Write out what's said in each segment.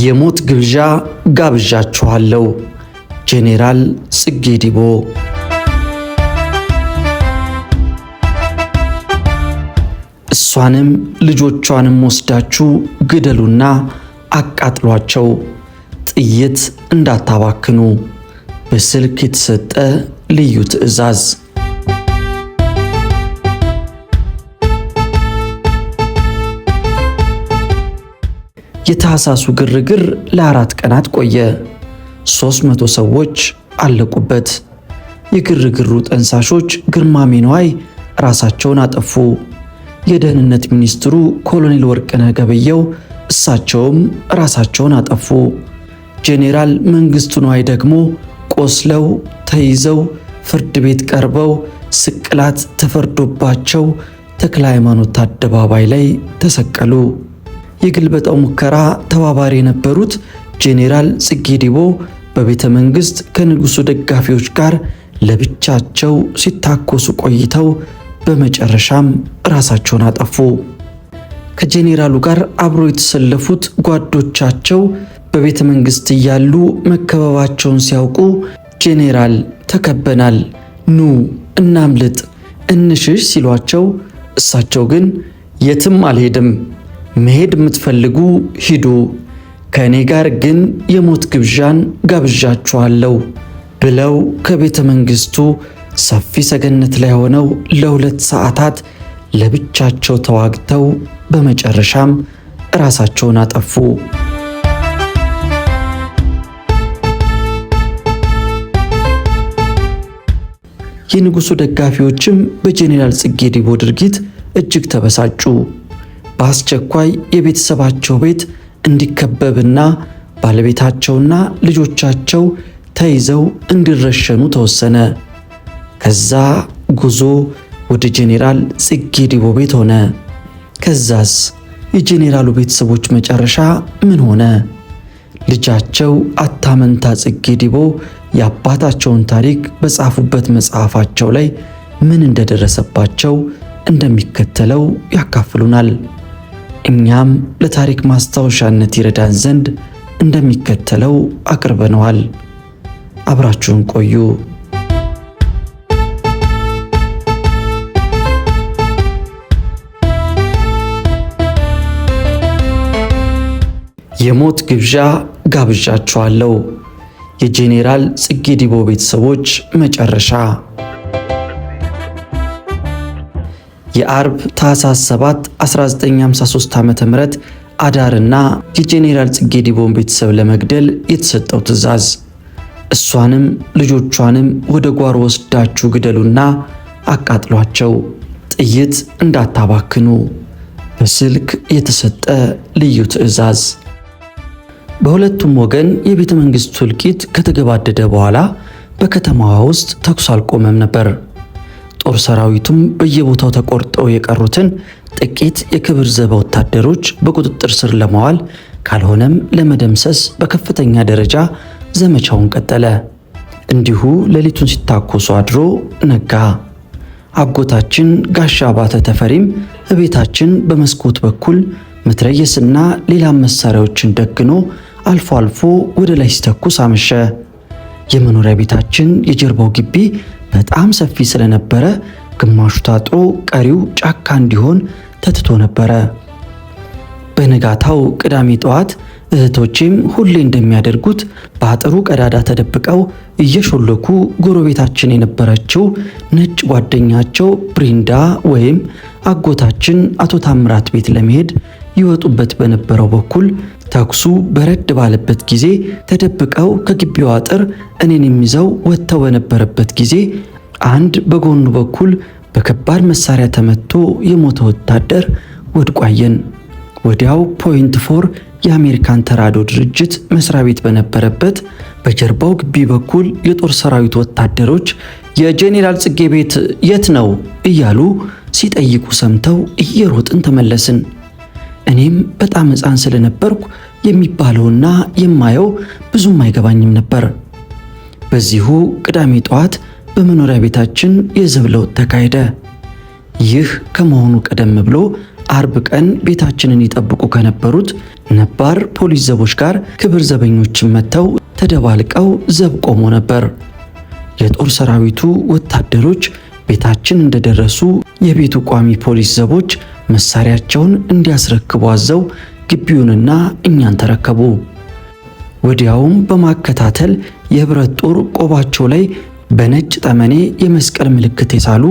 የሞት ግብዣ ጋብዣችኋለሁ። ጄኔራል ጽጌ ዲቦ። እሷንም ልጆቿንም ወስዳችሁ ግደሉና አቃጥሏቸው፣ ጥይት እንዳታባክኑ። በስልክ የተሰጠ ልዩ ትዕዛዝ። የታህሳሱ ግርግር ለ4 ቀናት ቆየ። 300 ሰዎች አለቁበት። የግርግሩ ጠንሳሾች ግርማሜ ነዋይ ራሳቸውን አጠፉ። የደህንነት ሚኒስትሩ ኮሎኔል ወርቅነህ ገበየሁ እሳቸውም ራሳቸውን አጠፉ። ጄኔራል መንግስቱ ነዋይ ደግሞ ቆስለው ተይዘው ፍርድ ቤት ቀርበው ስቅላት ተፈርዶባቸው ተክለ ሃይማኖት አደባባይ ላይ ተሰቀሉ። የግልበጣው ሙከራ ተባባሪ የነበሩት ጄኔራል ጽጌ ዲቦ በቤተ መንግስት ከንጉሱ ደጋፊዎች ጋር ለብቻቸው ሲታኮሱ ቆይተው በመጨረሻም ራሳቸውን አጠፉ። ከጄኔራሉ ጋር አብሮ የተሰለፉት ጓዶቻቸው በቤተ መንግስት እያሉ መከበባቸውን ሲያውቁ ጄኔራል ተከበናል፣ ኑ እናምልጥ፣ እንሽሽ ሲሏቸው እሳቸው ግን የትም አልሄድም፣ መሄድ የምትፈልጉ ሂዱ፣ ከእኔ ጋር ግን የሞት ግብዣን ጋብዣችኋለሁ ብለው ከቤተ መንግስቱ ሰፊ ሰገነት ላይ ሆነው ለ2 ሰዓታት ለብቻቸው ተዋግተው በመጨረሻም ራሳቸውን አጠፉ። የንጉሱ ደጋፊዎችም በጄኔራል ጽጌ ዲቦ ድርጊት እጅግ ተበሳጩ። በአስቸኳይ የቤተሰባቸው ቤት እንዲከበብና ባለቤታቸውና ልጆቻቸው ተይዘው እንዲረሸኑ ተወሰነ። ከዛ ጉዞ ወደ ጄኔራል ጽጌ ዲቦ ቤት ሆነ። ከዛስ የጄኔራሉ ቤተሰቦች መጨረሻ ምን ሆነ? ልጃቸው አታመንታ ጽጌ ዲቦ የአባታቸውን ታሪክ በጻፉበት መጽሐፋቸው ላይ ምን እንደደረሰባቸው እንደሚከተለው ያካፍሉናል። እኛም ለታሪክ ማስታወሻነት ይረዳን ዘንድ እንደሚከተለው አቅርበነዋል። አብራችሁን ቆዩ። የሞት ግብዣ ጋብዣችኋለሁ። የጄኔራል ጽጌ ዲቦ ቤተሰቦች መጨረሻ። የአርብ ታህሳስ 7 1953 ዓ.ም አዳርና የጄኔራል ጽጌ ዲቦን ቤተሰብ ለመግደል የተሰጠው ትዕዛዝ። እሷንም ልጆቿንም ወደ ጓሮ ወስዳችሁ ግደሉና አቃጥሏቸው፣ ጥይት እንዳታባክኑ። በስልክ የተሰጠ ልዩ ትዕዛዝ። በሁለቱም ወገን የቤተ መንግስቱ እልቂት ከተገባደደ በኋላ በከተማዋ ውስጥ ተኩስ አልቆመም ነበር። ጦር ሰራዊቱም በየቦታው ተቆርጠው የቀሩትን ጥቂት የክብር ዘበ ወታደሮች በቁጥጥር ስር ለማዋል ካልሆነም ለመደምሰስ በከፍተኛ ደረጃ ዘመቻውን ቀጠለ። እንዲሁ ሌሊቱን ሲታኮሱ አድሮ ነጋ። አጎታችን ጋሻ ባተ ተፈሪም እቤታችን በመስኮት በኩል መትረየስና ሌላም መሳሪያዎችን ደግኖ አልፎ አልፎ ወደ ላይ ሲተኩስ አመሸ። የመኖሪያ ቤታችን የጀርባው ግቢ በጣም ሰፊ ስለነበረ ግማሹ ታጥሮ ቀሪው ጫካ እንዲሆን ተትቶ ነበረ። በነጋታው ቅዳሜ ጠዋት እህቶቼም ሁሌ እንደሚያደርጉት በአጥሩ ቀዳዳ ተደብቀው እየሾለኩ ጎረቤታችን የነበረችው ነጭ ጓደኛቸው ብሪንዳ ወይም አጎታችን አቶ ታምራት ቤት ለመሄድ ይወጡበት በነበረው በኩል ተኩሱ በረድ ባለበት ጊዜ ተደብቀው ከግቢው አጥር እኔን የሚይዘው ወጥተው በነበረበት ጊዜ አንድ በጎኑ በኩል በከባድ መሳሪያ ተመቶ የሞተ ወታደር ወድቆ አየን። ወዲያው ፖይንት 4 የአሜሪካን ተራድኦ ድርጅት መስሪያ ቤት በነበረበት በጀርባው ግቢ በኩል የጦር ሰራዊት ወታደሮች የጄኔራል ጽጌ ቤት የት ነው እያሉ ሲጠይቁ ሰምተው እየሮጥን ተመለስን። እኔም በጣም ሕፃን ስለነበርኩ የሚባለውና የማየው ብዙም አይገባኝም ነበር። በዚሁ ቅዳሜ ጠዋት በመኖሪያ ቤታችን የዘብ ለውጥ ተካሄደ። ይህ ከመሆኑ ቀደም ብሎ አርብ ቀን ቤታችንን ይጠብቁ ከነበሩት ነባር ፖሊስ ዘቦች ጋር ክብር ዘበኞችን መተው ተደባልቀው ዘብ ቆሞ ነበር። የጦር ሰራዊቱ ወታደሮች ቤታችን እንደደረሱ የቤቱ ቋሚ ፖሊስ ዘቦች መሳሪያቸውን እንዲያስረክቡ አዘው ግቢውንና እኛን ተረከቡ። ወዲያውም በማከታተል የብረት ጦር ቆባቸው ላይ በነጭ ጠመኔ የመስቀል ምልክት የሳሉ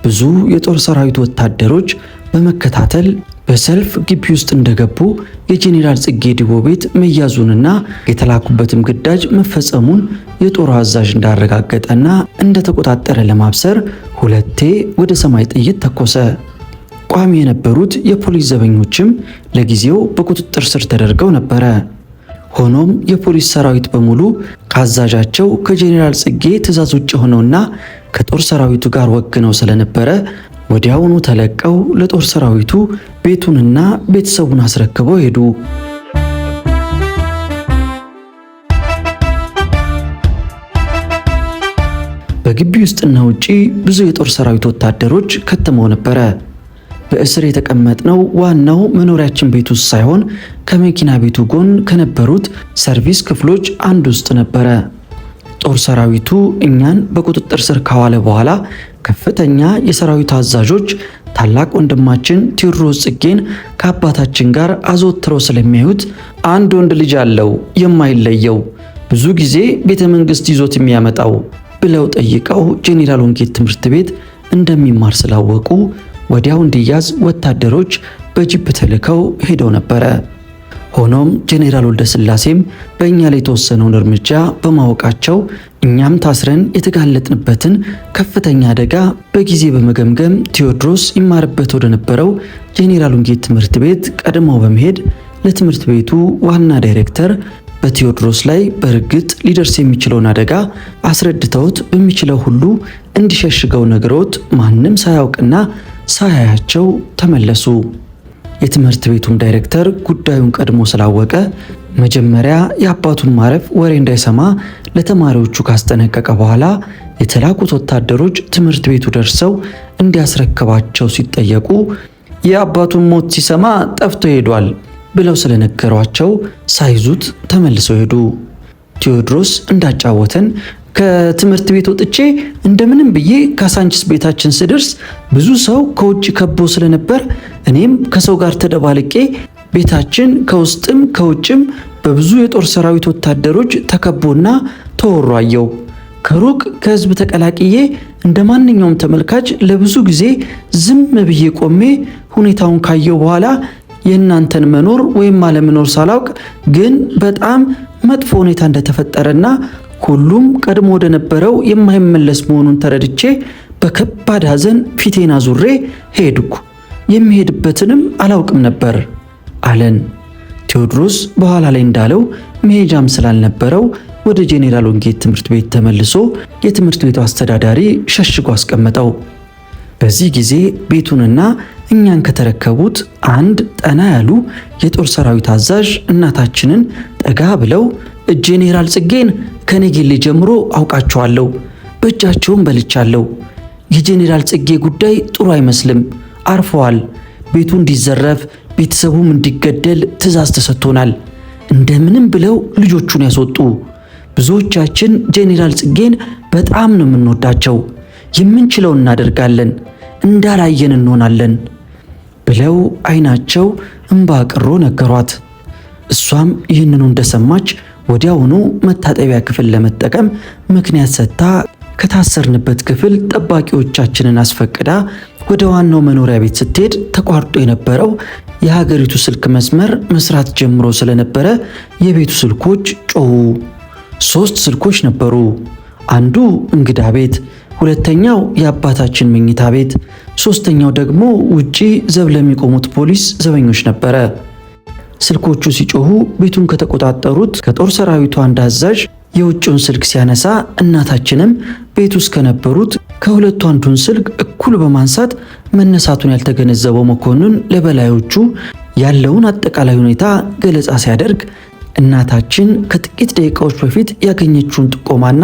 ብዙ የጦር ሰራዊት ወታደሮች በመከታተል በሰልፍ ግቢ ውስጥ እንደገቡ የጄኔራል ጽጌ ዲቦ ቤት መያዙንና የተላኩበትም ግዳጅ መፈጸሙን የጦር አዛዥ እንዳረጋገጠና እንደተቆጣጠረ ለማብሰር ሁለቴ ወደ ሰማይ ጥይት ተኮሰ። ቋሚ የነበሩት የፖሊስ ዘበኞችም ለጊዜው በቁጥጥር ስር ተደርገው ነበረ። ሆኖም የፖሊስ ሰራዊት በሙሉ ከአዛዣቸው ከጄኔራል ጽጌ ትዕዛዝ ውጭ ሆነውና ከጦር ሰራዊቱ ጋር ወግነው ስለነበረ ወዲያውኑ ተለቀው ለጦር ሰራዊቱ ቤቱንና ቤተሰቡን አስረክበው ሄዱ። በግቢ ውስጥና ውጪ ብዙ የጦር ሰራዊት ወታደሮች ከትመው ነበረ። በእስር የተቀመጥነው ዋናው መኖሪያችን ቤት ውስጥ ሳይሆን ከመኪና ቤቱ ጎን ከነበሩት ሰርቪስ ክፍሎች አንድ ውስጥ ነበረ። ጦር ሰራዊቱ እኛን በቁጥጥር ስር ካዋለ በኋላ ከፍተኛ የሰራዊት አዛዦች ታላቅ ወንድማችን ቴዎድሮስ ጽጌን ከአባታችን ጋር አዘወትረው ስለሚያዩት አንድ ወንድ ልጅ አለው የማይለየው ብዙ ጊዜ ቤተ መንግስት ይዞት የሚያመጣው ብለው ጠይቀው ጄኔራል ወንጌት ትምህርት ቤት እንደሚማር ስላወቁ ወዲያው እንዲያዝ ወታደሮች በጂፕ ተልከው ሄደው ነበረ። ሆኖም ጄኔራል ወልደ ስላሴም በእኛ ላይ የተወሰነውን እርምጃ በማወቃቸው እኛም ታስረን የተጋለጥንበትን ከፍተኛ አደጋ በጊዜ በመገምገም ቴዎድሮስ ይማርበት ወደ ነበረው ጄኔራል ወንጌት ትምህርት ቤት ቀድመው በመሄድ ለትምህርት ቤቱ ዋና ዳይሬክተር በቴዎድሮስ ላይ በእርግጥ ሊደርስ የሚችለውን አደጋ አስረድተውት በሚችለው ሁሉ እንዲሸሽገው ነግረውት ማንም ሳያውቅና ሳያያቸው ተመለሱ። የትምህርት ቤቱም ዳይሬክተር ጉዳዩን ቀድሞ ስላወቀ መጀመሪያ የአባቱን ማረፍ ወሬ እንዳይሰማ ለተማሪዎቹ ካስጠነቀቀ በኋላ የተላኩት ወታደሮች ትምህርት ቤቱ ደርሰው እንዲያስረክባቸው ሲጠየቁ የአባቱን ሞት ሲሰማ ጠፍቶ ሄዷል ብለው ስለነገሯቸው ሳይዙት ተመልሰው ሄዱ። ቴዎድሮስ እንዳጫወተን ከትምህርት ቤት ወጥቼ እንደምንም ብዬ ካሳንቺስ ቤታችን ስደርስ ብዙ ሰው ከውጭ ከቦ ስለነበር እኔም ከሰው ጋር ተደባልቄ ቤታችን ከውስጥም ከውጭም በብዙ የጦር ሰራዊት ወታደሮች ተከቦና ተወሮ አየው። ከሩቅ ከህዝብ ተቀላቅዬ እንደ ማንኛውም ተመልካች ለብዙ ጊዜ ዝም ብዬ ቆሜ ሁኔታውን ካየው በኋላ የእናንተን መኖር ወይም አለመኖር ሳላውቅ ግን በጣም መጥፎ ሁኔታ እንደተፈጠረና ሁሉም ቀድሞ ወደ ነበረው የማይመለስ መሆኑን ተረድቼ በከባድ ሐዘን ፊቴን አዙሬ ሄድኩ። የሚሄድበትንም አላውቅም ነበር አለን። ቴዎድሮስ በኋላ ላይ እንዳለው መሄጃም ስላልነበረው ወደ ጄኔራል ወንጌት ትምህርት ቤት ተመልሶ የትምህርት ቤቱ አስተዳዳሪ ሸሽጎ አስቀመጠው። በዚህ ጊዜ ቤቱንና እኛን ከተረከቡት አንድ ጠና ያሉ የጦር ሰራዊት አዛዥ እናታችንን ጠጋ ብለው ጄኔራል ጽጌን ከነጌሌ ጀምሮ አውቃቸዋለሁ፣ በእጃቸውም በልቻለሁ። የጄኔራል ጽጌ ጉዳይ ጥሩ አይመስልም፣ አርፈዋል። ቤቱ እንዲዘረፍ ቤተሰቡም እንዲገደል ትዕዛዝ ተሰጥቶናል። እንደምንም ብለው ልጆቹን ያስወጡ። ብዙዎቻችን ጄኔራል ጽጌን በጣም ነው የምንወዳቸው። የምንችለው እናደርጋለን፣ እንዳላየን እንሆናለን ብለው አይናቸው እንባ ቅሮ ነገሯት። እሷም ይህንኑ እንደሰማች ወዲያውኑ መታጠቢያ ክፍል ለመጠቀም ምክንያት ሰጥታ ከታሰርንበት ክፍል ጠባቂዎቻችንን አስፈቅዳ ወደ ዋናው መኖሪያ ቤት ስትሄድ ተቋርጦ የነበረው የሀገሪቱ ስልክ መስመር መስራት ጀምሮ ስለነበረ የቤቱ ስልኮች ጮሁ። 3 ስልኮች ነበሩ። አንዱ እንግዳ ቤት፣ ሁለተኛው የአባታችን መኝታ ቤት፣ ሶስተኛው ደግሞ ውጪ ዘብ ለሚቆሙት ፖሊስ ዘበኞች ነበረ። ስልኮቹ ሲጮሁ ቤቱን ከተቆጣጠሩት ከጦር ሰራዊቱ አንድ አዛዥ የውጭውን ስልክ ሲያነሳ እናታችንም ቤት ውስጥ ከነበሩት ከሁለቱ አንዱን ስልክ እኩል በማንሳት መነሳቱን ያልተገነዘበው መኮንን ለበላዮቹ ያለውን አጠቃላይ ሁኔታ ገለጻ ሲያደርግ እናታችን ከጥቂት ደቂቃዎች በፊት ያገኘችውን ጥቆማና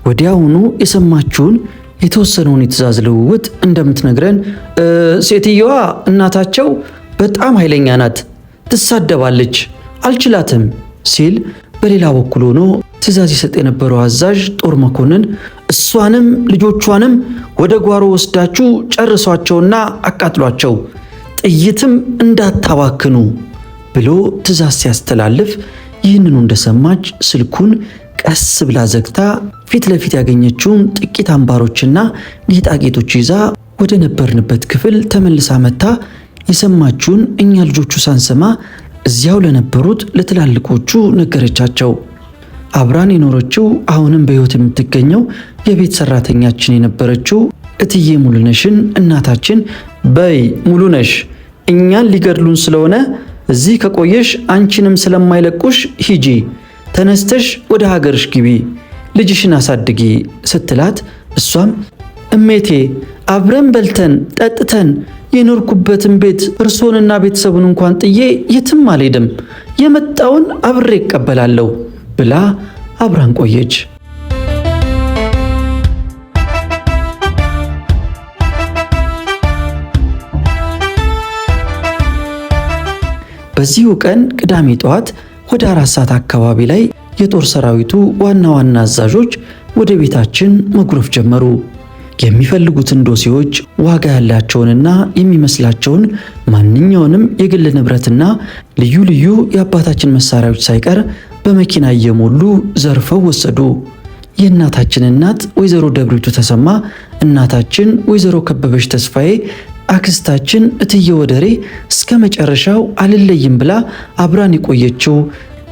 ወዲያውኑ የሰማችውን የተወሰነውን የትዕዛዝ ልውውጥ እንደምትነግረን ሴትየዋ እናታቸው በጣም ኃይለኛ ናት፣ ትሳደባለች፣ አልችላትም ሲል በሌላ በኩል ሆኖ ትዕዛዝ ይሰጥ የነበረው አዛዥ ጦር መኮንን እሷንም ልጆቿንም ወደ ጓሮ ወስዳችሁ ጨርሷቸውና አቃጥሏቸው፣ ጥይትም እንዳታባክኑ ብሎ ትዕዛዝ ሲያስተላልፍ ይህንኑ እንደሰማች ስልኩን ቀስ ብላ ዘግታ ፊት ለፊት ያገኘችውን ጥቂት አምባሮችና ጌጣጌጦች ይዛ ወደ ነበርንበት ክፍል ተመልሳ መታ የሰማችውን እኛ ልጆቹ ሳንሰማ እዚያው ለነበሩት ለትላልቆቹ ነገረቻቸው። አብራን የኖረችው አሁንም በሕይወት የምትገኘው የቤት ሰራተኛችን የነበረችው እትዬ ሙሉነሽን እናታችን በይ ሙሉነሽ፣ እኛን ሊገድሉን ስለሆነ እዚህ ከቆየሽ አንቺንም ስለማይለቁሽ ሂጂ፣ ተነስተሽ ወደ ሀገርሽ ግቢ፣ ልጅሽን አሳድጊ ስትላት እሷም እሜቴ አብረን በልተን ጠጥተን የኖርኩበትን ቤት እርሶንና ቤተሰቡን እንኳን ጥዬ የትም አልሄድም፣ የመጣውን አብሬ እቀበላለሁ ብላ አብራን ቆየች። በዚሁ ቀን ቅዳሜ ጠዋት ወደ 4 ሰዓት አካባቢ ላይ የጦር ሰራዊቱ ዋና ዋና አዛዦች ወደ ቤታችን መጉረፍ ጀመሩ። የሚፈልጉትን ዶሴዎች፣ ዋጋ ያላቸውንና የሚመስላቸውን ማንኛውንም የግል ንብረትና ልዩ ልዩ የአባታችን መሳሪያዎች ሳይቀር በመኪና እየሞሉ ዘርፈው ወሰዱ። የእናታችን እናት ወይዘሮ ደብሪቱ ተሰማ፣ እናታችን ወይዘሮ ከበበች ተስፋዬ፣ አክስታችን እትዬ ወደሬ እስከ መጨረሻው አልለይም ብላ አብራን የቆየችው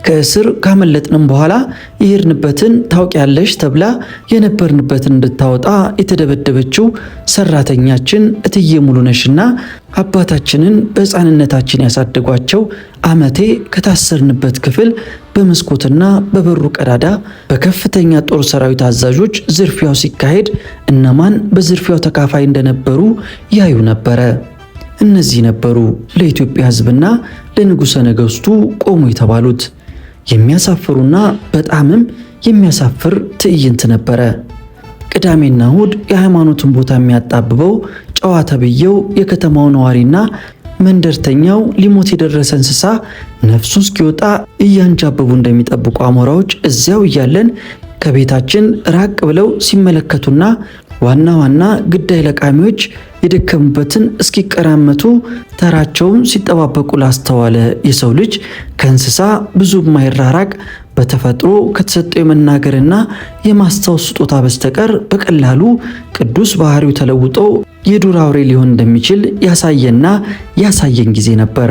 ከእስር ካመለጥንም በኋላ የሄድንበትን ታውቂያለሽ ተብላ የነበርንበትን እንድታወጣ የተደበደበችው ሰራተኛችን እትዬ ሙሉነሽና አባታችንን በሕፃንነታችን ያሳደጓቸው አመቴ ከታሰርንበት ክፍል በመስኮትና በበሩ ቀዳዳ በከፍተኛ ጦር ሰራዊት አዛዦች ዝርፊያው ሲካሄድ እነማን በዝርፊያው ተካፋይ እንደነበሩ ያዩ ነበረ። እነዚህ ነበሩ ለኢትዮጵያ ሕዝብና ለንጉሠ ነገሥቱ ቆሙ የተባሉት። የሚያሳፍሩና በጣምም የሚያሳፍር ትዕይንት ነበረ። ቅዳሜና እሁድ የሃይማኖትን ቦታ የሚያጣብበው ጨዋ ተብዬው የከተማው ነዋሪና መንደርተኛው ሊሞት የደረሰ እንስሳ ነፍሱ እስኪወጣ እያንጃበቡ እንደሚጠብቁ አሞራዎች እዚያው እያለን ከቤታችን ራቅ ብለው ሲመለከቱና ዋና ዋና ግዳይ ለቃሚዎች የደከሙበትን እስኪቀራመቱ ተራቸውን ሲጠባበቁ ላስተዋለ የሰው ልጅ ከእንስሳ ብዙ የማይራራቅ በተፈጥሮ ከተሰጠው የመናገርና የማስታወስ ስጦታ በስተቀር በቀላሉ ቅዱስ ባህሪው ተለውጦ የዱር አውሬ ሊሆን እንደሚችል ያሳየና ያሳየን ጊዜ ነበር።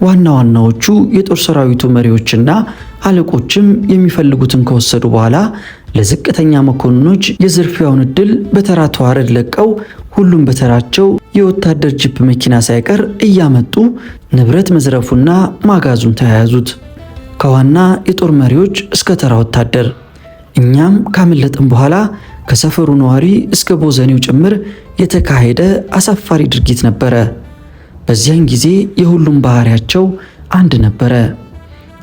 ዋና ዋናዎቹ የጦር ሰራዊቱ መሪዎችና አለቆችም የሚፈልጉትን ከወሰዱ በኋላ ለዝቅተኛ መኮንኖች የዝርፊያውን ዕድል በተራ ተዋረድ ለቀው ሁሉም በተራቸው የወታደር ጅፕ መኪና ሳይቀር እያመጡ ንብረት መዝረፉና ማጋዙን ተያያዙት። ከዋና የጦር መሪዎች እስከ ተራ ወታደር። እኛም ካመለጥን በኋላ ከሰፈሩ ነዋሪ እስከ ቦዘኔው ጭምር የተካሄደ አሳፋሪ ድርጊት ነበረ። በዚያን ጊዜ የሁሉም ባህሪያቸው አንድ ነበረ፣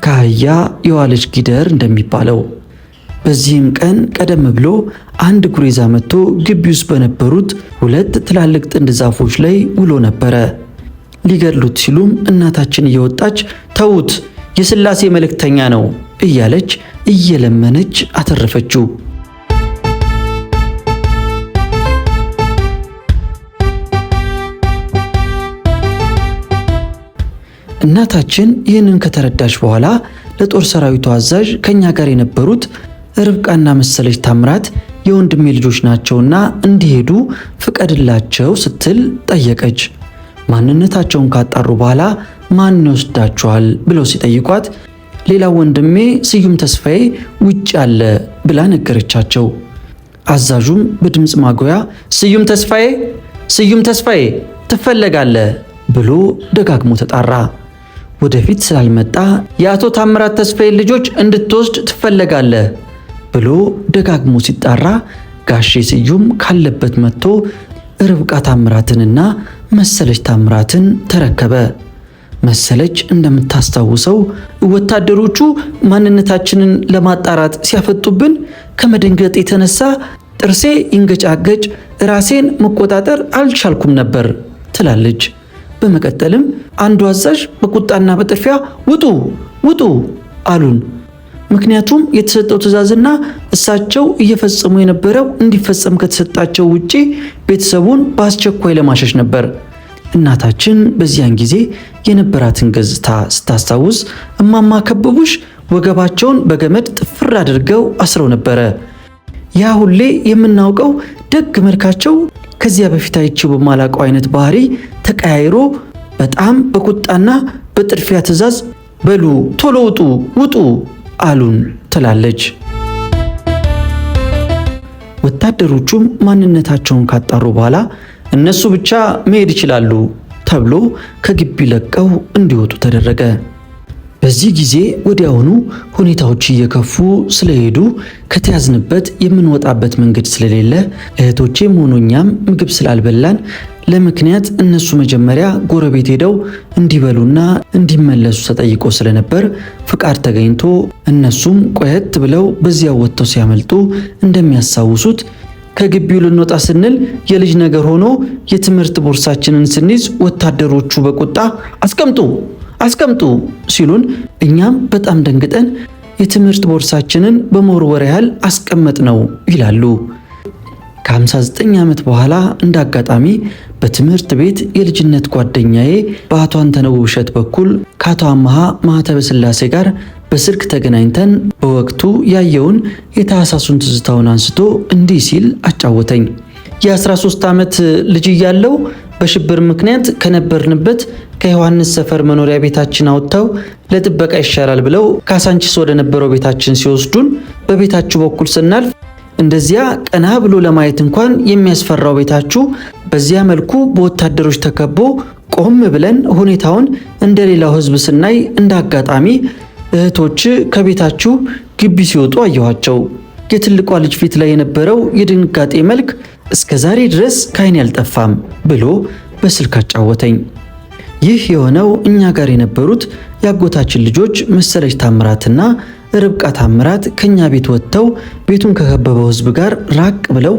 ከአህያ የዋለች ጊደር እንደሚባለው። በዚህም ቀን ቀደም ብሎ አንድ ጉሬዛ መጥቶ ግቢ ውስጥ በነበሩት 2 ትላልቅ ጥንድ ዛፎች ላይ ውሎ ነበረ። ሊገድሉት ሲሉም እናታችን እየወጣች ተዉት፣ የሥላሴ መልእክተኛ ነው እያለች እየለመነች አተረፈችው። እናታችን ይህንን ከተረዳች በኋላ ለጦር ሰራዊቱ አዛዥ ከኛ ጋር የነበሩት ርብቃና መሰለች ታምራት የወንድሜ ልጆች ናቸውና እንዲሄዱ ፍቀድላቸው ስትል ጠየቀች። ማንነታቸውን ካጣሩ በኋላ ማን ይወስዳቸዋል ብለው ሲጠይቋት ሌላ ወንድሜ ስዩም ተስፋዬ ውጭ አለ ብላ ነገረቻቸው። አዛዡም በድምፅ ማጉያ ስዩም ተስፋዬ ትፈለጋለህ ብሎ ደጋግሞ ተጣራ። ወደፊት ስላልመጣ የአቶ ታምራት ተስፋዬ ልጆች እንድትወስድ ትፈለጋለህ ብሎ ደጋግሞ ሲጣራ ጋሼ ስዩም ካለበት መጥቶ ርብቃ ታምራትንና መሰለች ታምራትን ተረከበ። መሰለች እንደምታስታውሰው ወታደሮቹ ማንነታችንን ለማጣራት ሲያፈጡብን ከመደንገጥ የተነሳ ጥርሴ ይንገጫገጭ፣ ራሴን መቆጣጠር አልቻልኩም ነበር ትላለች። በመቀጠልም አንዱ አዛዥ በቁጣና በጥፊያ ውጡ ውጡ አሉን። ምክንያቱም የተሰጠው ትዕዛዝና እሳቸው እየፈጸሙ የነበረው እንዲፈጸም ከተሰጣቸው ውጪ ቤተሰቡን በአስቸኳይ ለማሸሽ ነበር። እናታችን በዚያን ጊዜ የነበራትን ገጽታ ስታስታውስ እማማ ከበቡሽ ወገባቸውን በገመድ ጥፍር አድርገው አስረው ነበረ። ያ ሁሌ የምናውቀው ደግ መልካቸው ከዚያ በፊት አይቼው በማላውቀው አይነት ባህሪ ተቀያይሮ በጣም በቁጣና በጥድፊያ ትዕዛዝ በሉ ቶሎ ውጡ ውጡ አሉን ትላለች። ወታደሮቹም ማንነታቸውን ካጣሩ በኋላ እነሱ ብቻ መሄድ ይችላሉ ተብሎ ከግቢ ለቀው እንዲወጡ ተደረገ። በዚህ ጊዜ ወዲያውኑ ሁኔታዎች እየከፉ ስለሄዱ ከተያዝንበት የምንወጣበት መንገድ ስለሌለ እህቶቼም ሆኑ እኛም ምግብ ስላልበላን ለምክንያት እነሱ መጀመሪያ ጎረቤት ሄደው እንዲበሉና እንዲመለሱ ተጠይቆ ስለነበር ፍቃድ ተገኝቶ እነሱም ቆየት ብለው በዚያው ወጥተው ሲያመልጡ እንደሚያስታውሱት ከግቢው ልንወጣ ስንል የልጅ ነገር ሆኖ የትምህርት ቦርሳችንን ስንይዝ ወታደሮቹ በቁጣ አስቀምጡ ሲሉን እኛም በጣም ደንግጠን የትምህርት ቦርሳችንን በመወርወር ያህል አስቀመጥ ነው ይላሉ። ከ59 ዓመት በኋላ እንዳጋጣሚ በትምህርት ቤት የልጅነት ጓደኛዬ በአቶ አንተነው ውብሸት በኩል ከአቶ አመሃ ማህተበ ስላሴ ጋር በስልክ ተገናኝተን በወቅቱ ያየውን የታህሳሱን ትዝታውን አንስቶ እንዲህ ሲል አጫወተኝ። የ13 ዓመት ልጅ እያለው በሽብር ምክንያት ከነበርንበት ከዮሐንስ ሰፈር መኖሪያ ቤታችን አውጥተው ለጥበቃ ይሻላል ብለው ካሳንቺስ ወደ ነበረው ቤታችን ሲወስዱን በቤታችሁ በኩል ስናልፍ እንደዚያ ቀና ብሎ ለማየት እንኳን የሚያስፈራው ቤታችሁ በዚያ መልኩ በወታደሮች ተከቦ ቆም ብለን ሁኔታውን እንደሌላው ሕዝብ ስናይ እንዳጋጣሚ እህቶች ከቤታችሁ ግቢ ሲወጡ አየኋቸው። የትልቋ ልጅ ፊት ላይ የነበረው የድንጋጤ መልክ እስከ ዛሬ ድረስ ከዓይኔ አልጠፋም ብሎ በስልክ አጫወተኝ። ይህ የሆነው እኛ ጋር የነበሩት ያጎታችን ልጆች መሰለች ታምራትና ርብቃ ታምራት ከኛ ቤት ወጥተው ቤቱን ከከበበው ሕዝብ ጋር ራቅ ብለው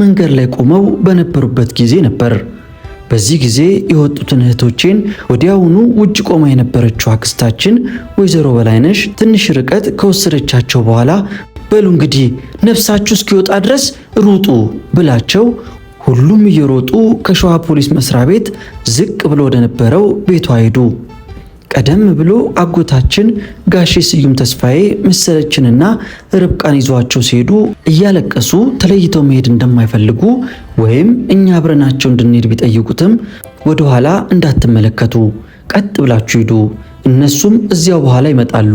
መንገድ ላይ ቆመው በነበሩበት ጊዜ ነበር። በዚህ ጊዜ የወጡትን እህቶቼን ወዲያውኑ ውጭ ቆማ የነበረችው አክስታችን ወይዘሮ በላይነሽ ትንሽ ርቀት ከወሰደቻቸው በኋላ በሉ እንግዲህ ነፍሳችሁ እስኪወጣ ድረስ ሩጡ ብላቸው ሁሉም እየሮጡ ከሸዋ ፖሊስ መስሪያ ቤት ዝቅ ብሎ ወደ ነበረው ቤቷ ሄዱ። ቀደም ብሎ አጎታችን ጋሼ ስዩም ተስፋዬ መሰለችንና ርብቃን ይዟቸው ሲሄዱ እያለቀሱ ተለይተው መሄድ እንደማይፈልጉ ወይም እኛ አብረናቸው እንድንሄድ ቢጠይቁትም ወደ ኋላ እንዳትመለከቱ፣ ቀጥ ብላችሁ ሂዱ፣ እነሱም እዚያው በኋላ ይመጣሉ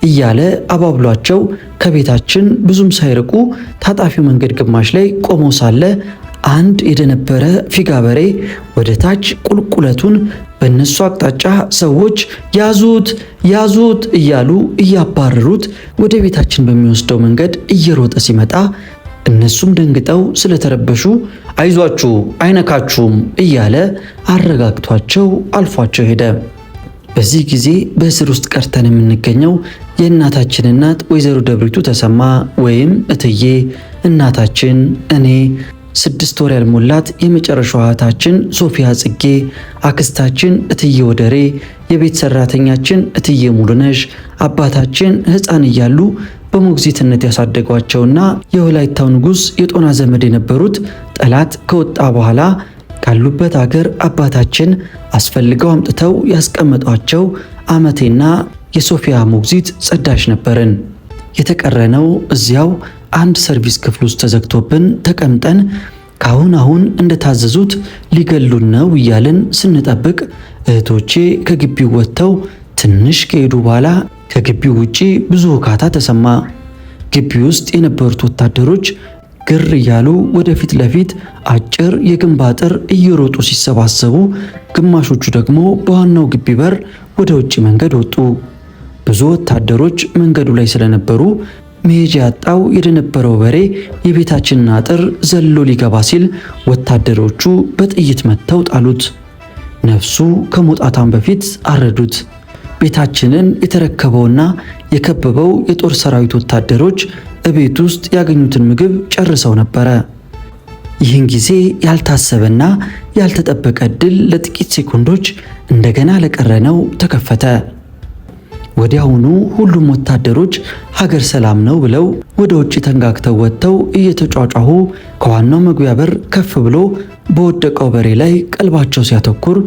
እያለ አባብሏቸው ከቤታችን ብዙም ሳይርቁ ታጣፊው መንገድ ግማሽ ላይ ቆሞ ሳለ አንድ የደነበረ ፊጋ በሬ ወደ ታች ቁልቁለቱን በእነሱ አቅጣጫ ሰዎች ያዙት እያሉ እያባረሩት ወደ ቤታችን በሚወስደው መንገድ እየሮጠ ሲመጣ እነሱም ደንግጠው ስለተረበሹ አይዟችሁ አይነካችሁም እያለ አረጋግቷቸው አልፏቸው ሄደ። በዚህ ጊዜ በእስር ውስጥ ቀርተን የምንገኘው የእናታችን እናት ወይዘሮ ደብሪቱ ተሰማ ወይም እትዬ እናታችን፣ እኔ 6 ወር ያልሞላት የመጨረሻዋ እህታችን ሶፊያ ጽጌ፣ አክስታችን እትዬ ወደሬ፣ የቤት ሰራተኛችን እትዬ ሙሉነሽ፣ አባታችን ሕፃን እያሉ በሞግዚትነት ያሳደጓቸውና የወላይታው ንጉሥ የጦና ዘመድ የነበሩት ጠላት ከወጣ በኋላ ካሉበት አገር አባታችን አስፈልገው አምጥተው ያስቀመጧቸው አመቴና የሶፊያ ሞግዚት ጸዳሽ ነበርን። የተቀረነው እዚያው አንድ ሰርቪስ ክፍል ውስጥ ተዘግቶብን ተቀምጠን አሁን እንደታዘዙት ሊገሉን ነው እያልን ስንጠብቅ እህቶቼ ከግቢው ወጥተው ትንሽ ከሄዱ በኋላ ከግቢው ውጪ ብዙ ውካታ ተሰማ። ግቢው ውስጥ የነበሩት ወታደሮች ግር እያሉ ወደፊት ለፊት አጭር የግንብ አጥር እየሮጡ ሲሰባሰቡ፣ ግማሾቹ ደግሞ በዋናው ግቢ በር ወደ ውጪ መንገድ ወጡ። ብዙ ወታደሮች መንገዱ ላይ ስለነበሩ መሄጃ ያጣው የደነበረው በሬ የቤታችንን አጥር ዘሎ ሊገባ ሲል ወታደሮቹ በጥይት መተው ጣሉት። ነፍሱ ከመውጣቷም በፊት አረዱት። ቤታችንን የተረከበውና የከበበው የጦር ሰራዊት ወታደሮች እቤት ውስጥ ያገኙትን ምግብ ጨርሰው ነበረ። ይህን ጊዜ ያልታሰበና ያልተጠበቀ ድል ለጥቂት ሴኮንዶች እንደገና ለቀረነው ተከፈተ። ወዲያውኑ ሁሉም ወታደሮች ሀገር ሰላም ነው ብለው ወደ ውጭ ተንጋግተው ወጥተው እየተጫጫሁ ከዋናው መግቢያ በር ከፍ ብሎ በወደቀው በሬ ላይ ቀልባቸው ሲያተኩር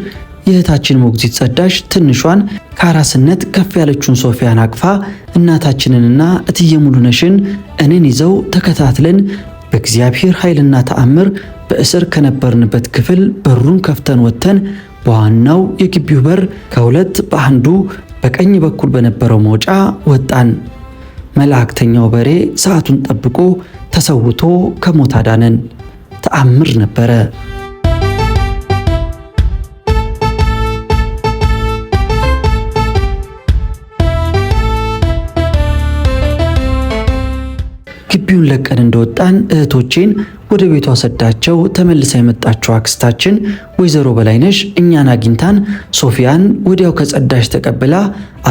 የእህታችን ሞግዚት ጸዳሽ ትንሿን ከአራስነት ከፍ ያለችውን ሶፊያን አቅፋ እናታችንንና እትዬ ሙሉነሽን እኔን ይዘው ተከታትለን በእግዚአብሔር ኃይልና ተአምር በእስር ከነበርንበት ክፍል በሩን ከፍተን ወጥተን በዋናው የግቢው በር ከሁለት በአንዱ በቀኝ በኩል በነበረው መውጫ ወጣን። መላእክተኛው በሬ ሰዓቱን ጠብቆ ተሰውቶ ከሞት አዳነን። ተአምር ነበረ። ግቢውን ለቀን እንደወጣን እህቶቼን ወደ ቤቷ ሰዳቸው ተመልሳ የመጣችው አክስታችን ወይዘሮ በላይነሽ እኛን አግኝታን ሶፊያን ወዲያው ከጸዳሽ ተቀብላ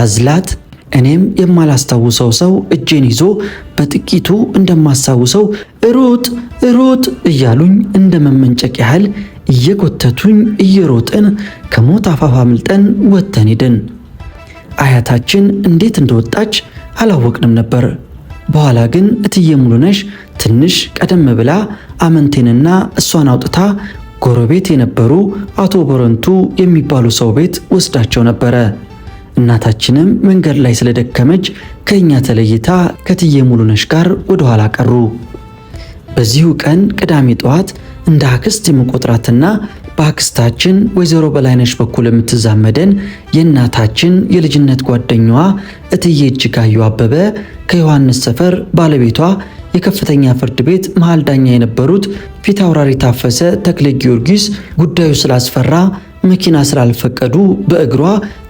አዝላት እኔም የማላስታውሰው ሰው እጄን ይዞ በጥቂቱ እንደማስታውሰው ሩጥ ሩጥ እያሉኝ እንደመመንጨቅ ያህል እየጎተቱኝ እየሮጥን ከሞት አፋፍ አምልጠን ወጥተን ሄድን። አያታችን እንዴት እንደወጣች አላወቅንም ነበር። በኋላ ግን እትዬ ሙሉነሽ ትንሽ ቀደም ብላ አመንቴንና እሷን አውጥታ ጎረቤት የነበሩ አቶ ቦረንቱ የሚባሉ ሰው ቤት ወስዳቸው ነበረ። እናታችንም መንገድ ላይ ስለደከመች ከኛ ተለይታ ከእትዬ ሙሉነሽ ጋር ወደ ኋላ ቀሩ። በዚሁ ቀን ቅዳሜ ጠዋት እንደ አክስት የመቆጥራትና በአክስታችን ወይዘሮ በላይነሽ በኩል የምትዛመደን የእናታችን የልጅነት ጓደኛዋ እትዬ እጅጋየሁ አበበ ከዮሐንስ ሰፈር ባለቤቷ የከፍተኛ ፍርድ ቤት መሃል ዳኛ የነበሩት ፊት አውራሪ ታፈሰ ተክለ ጊዮርጊስ ጉዳዩ ስላስፈራ መኪና ስላልፈቀዱ በእግሯ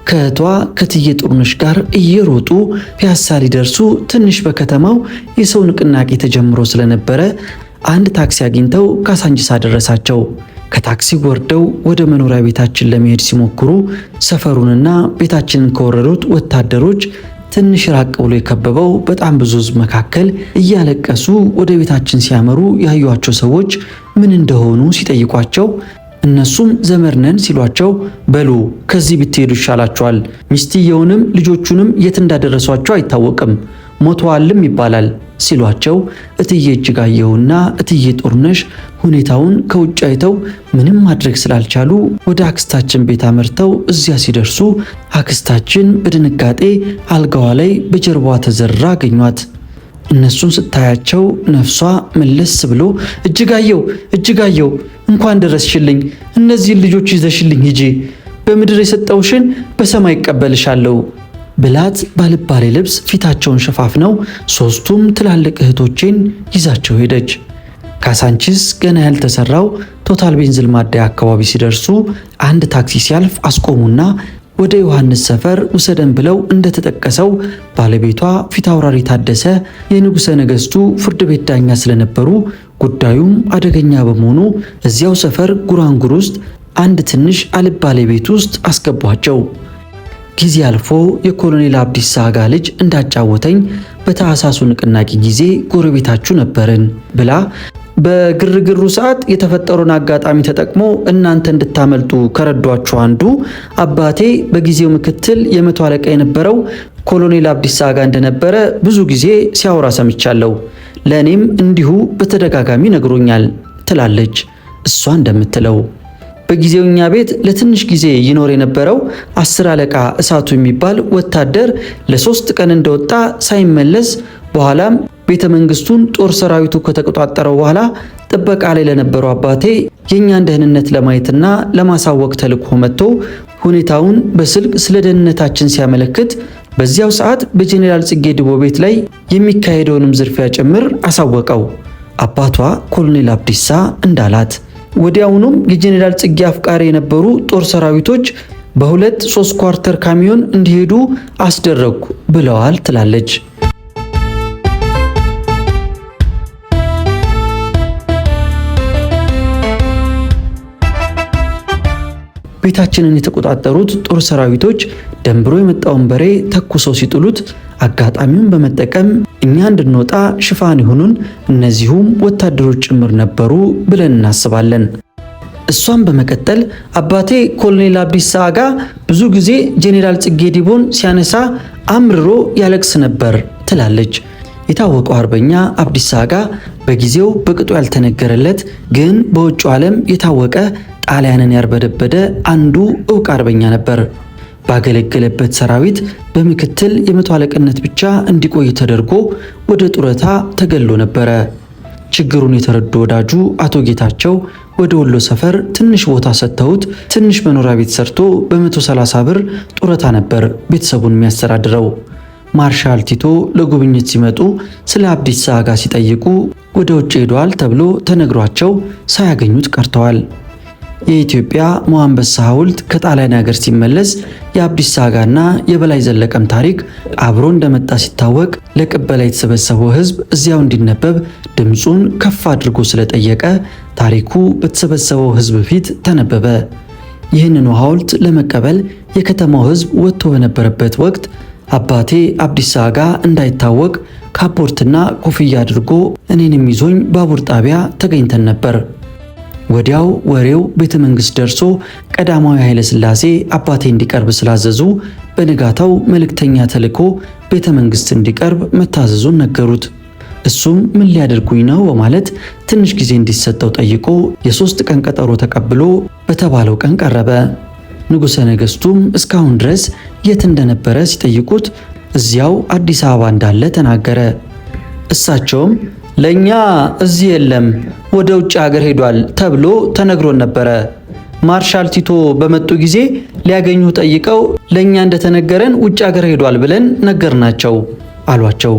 ከእህቷ ከእትዬ ጥሩነሽ ጋር እየሮጡ ፒያሳ ሊደርሱ ትንሽ በከተማው የሰው ንቅናቄ ተጀምሮ ስለነበረ አንድ ታክሲ አግኝተው ካሳንቺስ አደረሳቸው። ከታክሲ ወርደው ወደ መኖሪያ ቤታችን ለመሄድ ሲሞክሩ ሰፈሩንና ቤታችንን ከወረዱት ወታደሮች ትንሽ ራቅ ብሎ የከበበው በጣም ብዙ ሕዝብ መካከል እያለቀሱ ወደ ቤታችን ሲያመሩ ያዩአቸው ሰዎች ምን እንደሆኑ ሲጠይቋቸው እነሱም ዘመድ ነን ሲሏቸው በሉ ከዚህ ብትሄዱ ይሻላችኋል፣ ሚስትየውንም ልጆቹንም የት እንዳደረሷቸው አይታወቅም፣ ሞተዋልም ይባላል ሲሏቸው እትዬ እጅጋየሁና እትዬ ጥሩነሽ ሁኔታውን ከውጭ አይተው ምንም ማድረግ ስላልቻሉ ወደ አክስታችን ቤት አመርተው እዚያ ሲደርሱ አክስታችን በድንጋጤ አልጋዋ ላይ በጀርባዋ ተዘራ አገኟት። እነሱን ስታያቸው ነፍሷ መለስ ብሎ እጅጋየሁ እንኳን ደረስሽልኝ፣ እነዚህን ልጆች ይዘሽልኝ ሂጂ፣ በምድር የሰጠውሽን በሰማይ ይቀበልሻለሁ ብላት ባልባሌ ልብስ ፊታቸውን ሸፋፍነው ሶስቱም ትላልቅ እህቶቼን ይዛቸው ሄደች። ካሳንቺስ ገና ያልተሰራው ቶታል ቤንዝል ማደያ አካባቢ ሲደርሱ አንድ ታክሲ ሲያልፍ አስቆሙና ወደ ዮሐንስ ሰፈር ውሰደን ብለው እንደተጠቀሰው ባለቤቷ ፊት አውራሪ ታደሰ የንጉሠ ነገሥቱ ፍርድ ቤት ዳኛ ስለነበሩ ጉዳዩም አደገኛ በመሆኑ እዚያው ሰፈር ጉራንጉር ውስጥ አንድ ትንሽ አልባሌ ቤት ውስጥ አስገቧቸው። ጊዜ አልፎ የኮሎኔል አብዲሳ አጋ ልጅ እንዳጫወተኝ በታህሳሱ ንቅናቄ ጊዜ ጎረቤታችሁ ነበርን ብላ በግርግሩ ሰዓት የተፈጠረውን አጋጣሚ ተጠቅሞ እናንተ እንድታመልጡ ከረዷችሁ አንዱ አባቴ በጊዜው ምክትል የመቶ አለቃ የነበረው ኮሎኔል አብዲሳ አጋ እንደነበረ ብዙ ጊዜ ሲያወራ ሰምቻለሁ። ለእኔም እንዲሁ በተደጋጋሚ ነግሮኛል ትላለች። እሷ እንደምትለው በጊዜው እኛ ቤት ለትንሽ ጊዜ ይኖር የነበረው 10 አለቃ እሳቱ የሚባል ወታደር ለ3 ቀን እንደወጣ ሳይመለስ በኋላም ቤተ መንግስቱን ጦር ሰራዊቱ ከተቆጣጠረው በኋላ ጥበቃ ላይ ለነበረው አባቴ የኛን ደህንነት ለማየትና ለማሳወቅ ተልኮ መጥቶ ሁኔታውን በስልክ ስለ ደህንነታችን ሲያመለክት በዚያው ሰዓት በጄኔራል ጽጌ ድቦ ቤት ላይ የሚካሄደውንም ዝርፊያ ጭምር አሳወቀው። አባቷ ኮሎኔል አብዲሳ እንዳላት ወዲያውኑም የጄኔራል ጽጌ አፍቃሪ የነበሩ ጦር ሰራዊቶች በ2-3 ኳርተር ካሚዮን እንዲሄዱ አስደረጉ ብለዋል ትላለች። ቤታችንን የተቆጣጠሩት ጦር ሰራዊቶች ደንብሮ የመጣውን በሬ ተኩሰው ሲጥሉት አጋጣሚውን በመጠቀም እኛ እንድንወጣ ሽፋን ይሁኑን እነዚሁም ወታደሮች ጭምር ነበሩ ብለን እናስባለን። እሷም በመቀጠል አባቴ ኮሎኔል አብዲሳ አጋ ብዙ ጊዜ ጄኔራል ጽጌ ዲቦን ሲያነሳ አምርሮ ያለቅስ ነበር ትላለች። የታወቀው አርበኛ አብዲሳ አጋ በጊዜው በቅጡ ያልተነገረለት ግን በውጭው ዓለም የታወቀ ጣሊያንን ያርበደበደ አንዱ ዕውቅ አርበኛ ነበር። ባገለገለበት ሰራዊት በምክትል የመቶ አለቅነት ብቻ እንዲቆይ ተደርጎ ወደ ጡረታ ተገሎ ነበረ። ችግሩን የተረዱ ወዳጁ አቶ ጌታቸው ወደ ወሎ ሰፈር ትንሽ ቦታ ሰጥተውት ትንሽ መኖሪያ ቤት ሰርቶ በ130 ብር ጡረታ ነበር ቤተሰቡን የሚያስተዳድረው። ማርሻል ቲቶ ለጉብኝት ሲመጡ ስለ አብዲሳ አጋ ሲጠይቁ ወደ ውጭ ሄደዋል ተብሎ ተነግሯቸው ሳያገኙት ቀርተዋል። የኢትዮጵያ ሞአንበሳ ሐውልት ከጣሊያን ሀገር ሲመለስ የአብዲሳ አጋና የበላይ ዘለቀም ታሪክ አብሮ እንደመጣ ሲታወቅ ለቅበላ የተሰበሰበው ሕዝብ እዚያው እንዲነበብ ድምፁን ከፍ አድርጎ ስለጠየቀ ታሪኩ በተሰበሰበው ሕዝብ ፊት ተነበበ። ይህንኑ ሐውልት ለመቀበል የከተማው ሕዝብ ወጥቶ በነበረበት ወቅት አባቴ አብዲሳ አጋ እንዳይታወቅ ካፖርትና ኮፍያ አድርጎ እኔንም ይዞኝ ባቡር ጣቢያ ተገኝተን ነበር። ወዲያው ወሬው ቤተ መንግስት ደርሶ ቀዳማዊ ኃይለ ሥላሴ አባቴ እንዲቀርብ ስላዘዙ በንጋታው መልእክተኛ ተልኮ ቤተ መንግስት እንዲቀርብ መታዘዙን ነገሩት። እሱም ምን ሊያደርጉኝ ነው በማለት ትንሽ ጊዜ እንዲሰጠው ጠይቆ የ3 ቀን ቀጠሮ ተቀብሎ በተባለው ቀን ቀረበ። ንጉሠ ነገሥቱም እስካሁን ድረስ የት እንደነበረ ሲጠይቁት እዚያው አዲስ አበባ እንዳለ ተናገረ። እሳቸውም ለኛ እዚህ የለም ወደ ውጭ ሀገር ሄዷል ተብሎ ተነግሮን ነበረ። ማርሻል ቲቶ በመጡ ጊዜ ሊያገኙ ጠይቀው ለኛ እንደተነገረን ውጭ ሀገር ሄዷል ብለን ነገርናቸው አሏቸው።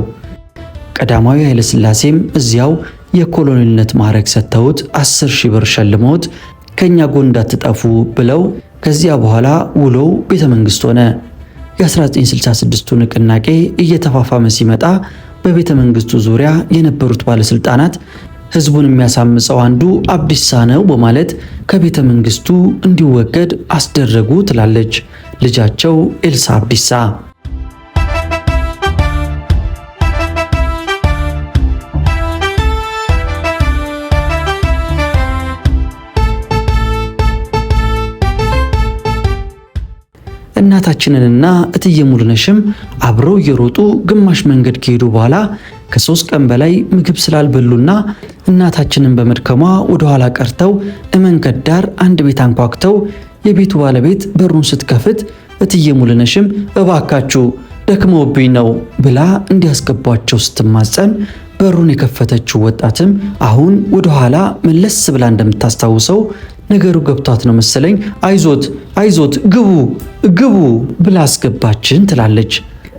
ቀዳማዊ ኃይለ ሥላሴም እዚያው የኮሎኔልነት ማዕረግ ሰጥተውት 10,000 ብር ሸልመውት ከኛ ጎን እንዳትጠፉ ብለው ከዚያ በኋላ ውሎው ቤተ መንግስት ሆነ። የ1966ቱ ንቅናቄ እየተፋፋመ ሲመጣ በቤተ መንግስቱ ዙሪያ የነበሩት ባለስልጣናት ህዝቡን የሚያሳምፀው አንዱ አብዲሳ ነው በማለት ከቤተ መንግስቱ እንዲወገድ አስደረጉ ትላለች ልጃቸው ኤልሳ አብዲሳ። እናታችንንና እትዬ ሙሉነሽም አብረው እየሮጡ ግማሽ መንገድ ከሄዱ በኋላ ከ3 ቀን በላይ ምግብ ስላልበሉና እናታችንን በመድከሟ ወደ ኋላ ቀርተው መንገድ ዳር አንድ ቤት አንኳኩተው የቤቱ ባለቤት በሩን ስትከፍት እትዬ ሙሉነሽም እባካችሁ ደክሞብኝ ነው ብላ እንዲያስገቧቸው ስትማጸን በሩን የከፈተችው ወጣትም አሁን ወደ ኋላ መለስ ብላ እንደምታስታውሰው ነገሩ ገብቷት ነው መሰለኝ አይዞት ግቡ ብላ አስገባችን ትላለች።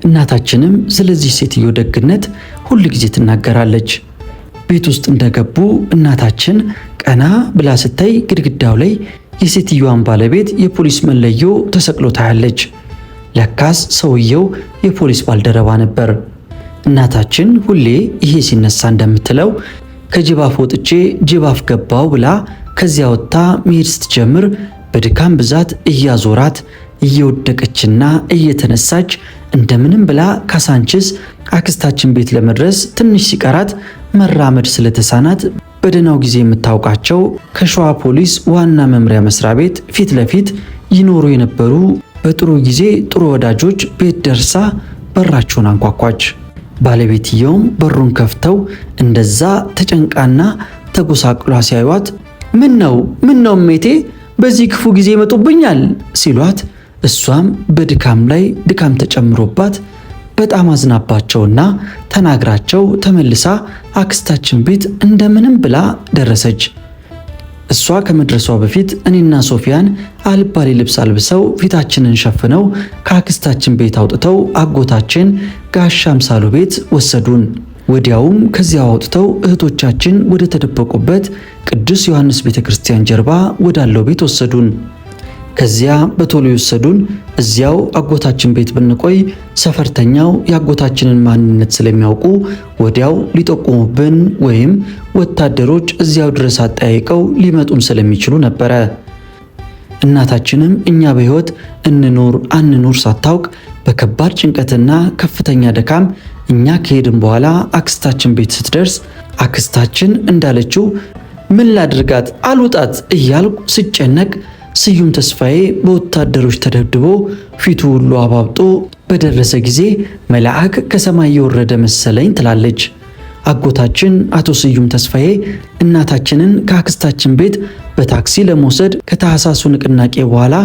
እናታችንም ስለዚህ ሴትዮ ደግነት ሁል ጊዜ ትናገራለች። ቤት ውስጥ እንደገቡ እናታችን ቀና ብላ ስታይ ግድግዳው ላይ የሴትዮዋን ባለቤት የፖሊስ መለዮ ተሰቅሎ ታያለች። ለካስ ሰውየው የፖሊስ ባልደረባ ነበር። እናታችን ሁሌ ይሄ ሲነሳ እንደምትለው ከጅባፍ ወጥቼ ጅባፍ ገባው ብላ ከዚያ ወጥታ መሄድ ስትጀምር በድካም ብዛት እያዞራት እየወደቀችና እየተነሳች እንደምንም ብላ ካሳንችስ አክስታችን ቤት ለመድረስ ትንሽ ሲቀራት መራመድ ስለተሳናት በደናው ጊዜ የምታውቃቸው ከሸዋ ፖሊስ ዋና መምሪያ መስሪያ ቤት ፊት ለፊት ይኖሩ የነበሩ በጥሩ ጊዜ ጥሩ ወዳጆች ቤት ደርሳ በራቸውን አንኳኳች። ባለቤትየውም በሩን ከፍተው እንደዛ ተጨንቃና ተጎሳቅሏ ሲያዩት ምን ነው ሜቴ በዚህ ክፉ ጊዜ ይመጡብኛል ሲሏት እሷም በድካም ላይ ድካም ተጨምሮባት በጣም አዝናባቸውና ተናግራቸው ተመልሳ አክስታችን ቤት እንደምንም ብላ ደረሰች። እሷ ከመድረሷ በፊት እኔና ሶፊያን አልባሌ ልብስ አልብሰው ፊታችንን ሸፍነው ከአክስታችን ቤት አውጥተው አጎታችን ጋሻ አምሳሉ ቤት ወሰዱን። ወዲያውም ከዚያ አውጥተው እህቶቻችን ወደ ተደበቁበት ቅዱስ ዮሐንስ ቤተክርስቲያን ጀርባ ወዳለው ቤት ወሰዱን። ከዚያ በቶሎ የወሰዱን እዚያው አጎታችን ቤት ብንቆይ ሰፈርተኛው የአጎታችንን ማንነት ስለሚያውቁ ወዲያው ሊጠቁሙብን ወይም ወታደሮች እዚያው ድረስ አጠያይቀው ሊመጡም ስለሚችሉ ነበረ። እናታችንም እኛ በሕይወት እንኑር አንኑር ሳታውቅ በከባድ ጭንቀትና ከፍተኛ ድካም እኛ ከሄድን በኋላ አክስታችን ቤት ስትደርስ አክስታችን እንዳለችው ምን ላድርጋት አልውጣት እያልኩ ስጨነቅ ስዩም ተስፋዬ በወታደሮች ተደብድቦ ፊቱ ሁሉ አባብጦ በደረሰ ጊዜ መልአክ ከሰማይ የወረደ መሰለኝ ትላለች። አጎታችን አቶ ስዩም ተስፋዬ እናታችንን ከአክስታችን ቤት በታክሲ ለመውሰድ ከታህሳሱ ንቅናቄ በኋላ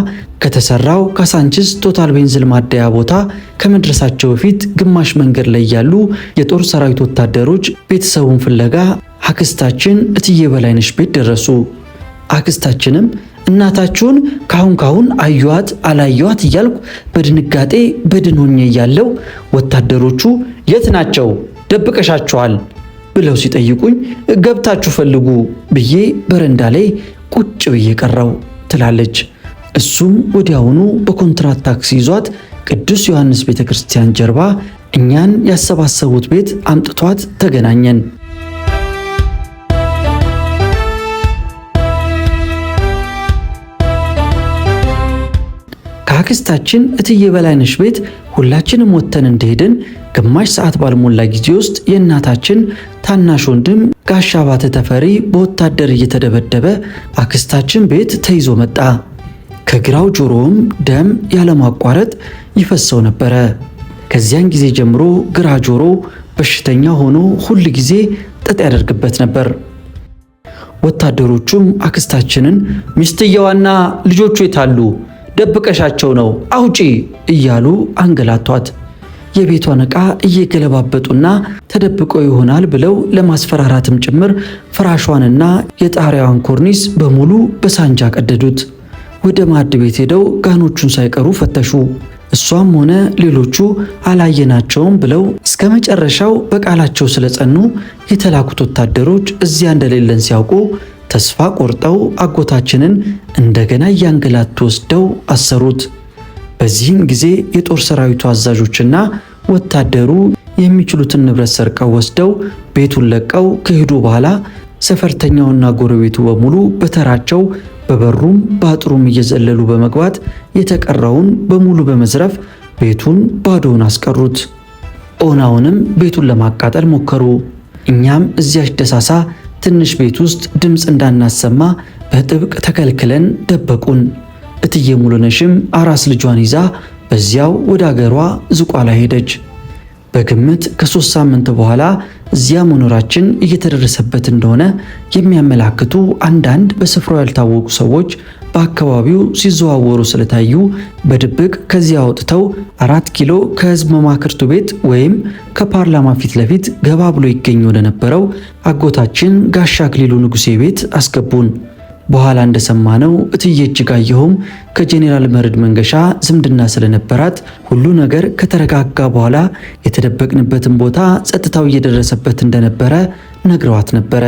ከተሰራው ካሳንችስ ቶታል ቤንዚል ማደያ ቦታ ከመድረሳቸው በፊት ግማሽ መንገድ ላይ ያሉ የጦር ሰራዊት ወታደሮች ቤተሰቡን ፍለጋ አክስታችን እትዬ በላይነሽ ቤት ደረሱ። አክስታችንም እናታችሁን ካሁን አዩዋት አላዩዋት እያልኩ በድንጋጤ በድን ሆኜ እያለው ወታደሮቹ የት ናቸው ደብቀሻቸዋል ብለው ሲጠይቁኝ ገብታችሁ ፈልጉ ብዬ በረንዳ ላይ ቁጭ ብዬ ቀረው ትላለች። እሱም ወዲያውኑ በኮንትራት ታክሲ ይዟት ቅዱስ ዮሐንስ ቤተክርስቲያን ጀርባ እኛን ያሰባሰቡት ቤት አምጥቷት ተገናኘን። ከአክስታችን እትዬ በላይነሽ ቤት ሁላችንም ወጥተን እንደሄድን ግማሽ ሰዓት ባልሞላ ጊዜ ውስጥ የእናታችን ታናሽ ወንድም ጋሻ ባተ ተፈሪ በወታደር እየተደበደበ አክስታችን ቤት ተይዞ መጣ። ከግራው ጆሮውም ደም ያለማቋረጥ ይፈሰው ነበረ። ከዚያን ጊዜ ጀምሮ ግራ ጆሮ በሽተኛ ሆኖ ሁል ጊዜ ጥጥ ያደርግበት ነበር። ወታደሮቹም አክስታችንን ሚስትየዋና ልጆቹ የታሉ? ደብቀሻቸው ነው አውጪ እያሉ አንገላቷት። የቤቷን ዕቃ እየገለባበጡና ተደብቀው ይሆናል ብለው ለማስፈራራትም ጭምር ፍራሿንና የጣሪያዋን ኮርኒስ በሙሉ በሳንጃ ቀደዱት። ወደ ማዕድ ቤት ሄደው ጋኖቹን ሳይቀሩ ፈተሹ። እሷም ሆነ ሌሎቹ አላየናቸውም ብለው እስከ መጨረሻው በቃላቸው ስለጸኑ የተላኩት ወታደሮች እዚያ እንደሌለን ሲያውቁ ተስፋ ቆርጠው አጎታችንን እንደገና እያንገላቱ ወስደው አሰሩት። በዚህም ጊዜ የጦር ሰራዊቱ አዛዦችና ወታደሩ የሚችሉትን ንብረት ሰርቀው ወስደው ቤቱን ለቀው ከሄዱ በኋላ ሰፈርተኛውና ጎረቤቱ በሙሉ በተራቸው በበሩም በአጥሩም እየዘለሉ በመግባት የተቀረውን በሙሉ በመዝረፍ ቤቱን ባዶውን አስቀሩት። ኦናውንም ቤቱን ለማቃጠል ሞከሩ። እኛም እዚያች ደሳሳ ትንሽ ቤት ውስጥ ድምፅ እንዳናሰማ በጥብቅ ተከልክለን ደበቁን። እትዬ ሙሉነሽም አራስ ልጇን ይዛ በዚያው ወደ አገሯ ዝቋላ ሄደች። በግምት ከ3 ሳምንት በኋላ እዚያ መኖራችን እየተደረሰበት እንደሆነ የሚያመላክቱ አንዳንድ በስፍራው ያልታወቁ ሰዎች በአካባቢው ሲዘዋወሩ ስለታዩ በድብቅ ከዚያ አውጥተው 4 ኪሎ ከህዝብ መማክርቱ ቤት ወይም ከፓርላማ ፊት ለፊት ገባ ብሎ ይገኝ ወደ ነበረው አጎታችን ጋሻ አክሊሉ ንጉሴ ቤት አስገቡን። በኋላ እንደሰማነው እትዬ እጅጋየሁም ከጄኔራል መርድ መንገሻ ዝምድና ስለነበራት ሁሉ ነገር ከተረጋጋ በኋላ የተደበቅንበትን ቦታ ጸጥታው እየደረሰበት እንደነበረ ነግረዋት ነበረ።